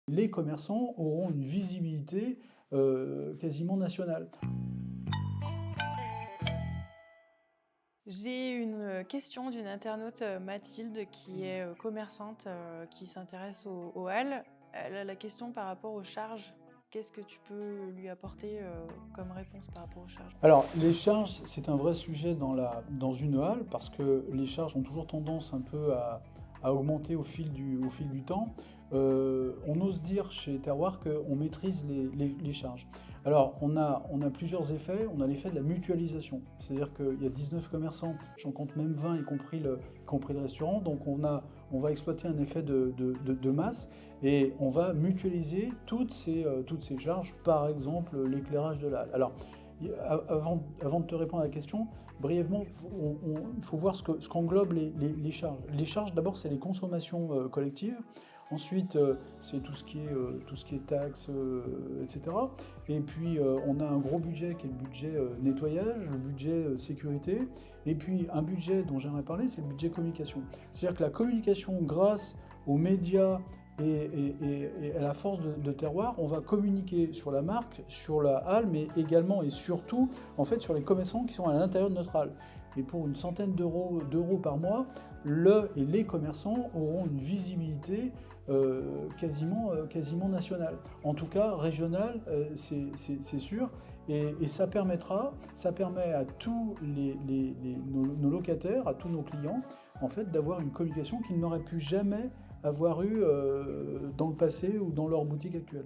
Les commerçants auront une visibilité quasiment nationale. J'ai une question d'une internaute, Mathilde, qui est, commerçante, qui s'intéresse aux halles. Elle a la question par rapport aux charges. Qu'est-ce que tu peux lui apporter, comme réponse par rapport aux charges? Alors, les charges, c'est un vrai sujet dans une halle parce que les charges ont toujours tendance un peu à augmenter au fil du temps. On ose dire chez Terroir qu'on maîtrise les charges. Alors, on a plusieurs effets. On a l'effet de la mutualisation. C'est-à-dire qu'il y a 19 commerçants, j'en compte même 20, y compris le restaurant. Donc, on va exploiter un effet de masse et on va mutualiser toutes ces charges, par exemple l'éclairage de la halle. Alors, avant de te répondre à la question, brièvement, il faut voir ce qu'englobent les charges. Les charges, d'abord, c'est les consommations collectives. Ensuite, c'est tout ce qui est taxes, etc. Et puis, on a un gros budget qui est le budget nettoyage, le budget sécurité. Et puis, un budget dont j'aimerais parler, c'est le budget communication. C'est-à-dire que la communication, grâce aux médias et à la force de Terroir, on va communiquer sur la marque, sur la halle, mais également et surtout en fait sur les commerçants qui sont à l'intérieur de notre halle. Et pour une centaine d'euros par mois, les commerçants auront une visibilité quasiment nationale. En tout cas, régionale, c'est sûr. Et ça permet à tous nos locataires, à tous nos clients, en fait, d'avoir une communication qu'ils n'auraient pu jamais avoir eu dans le passé ou dans leur boutique actuelle.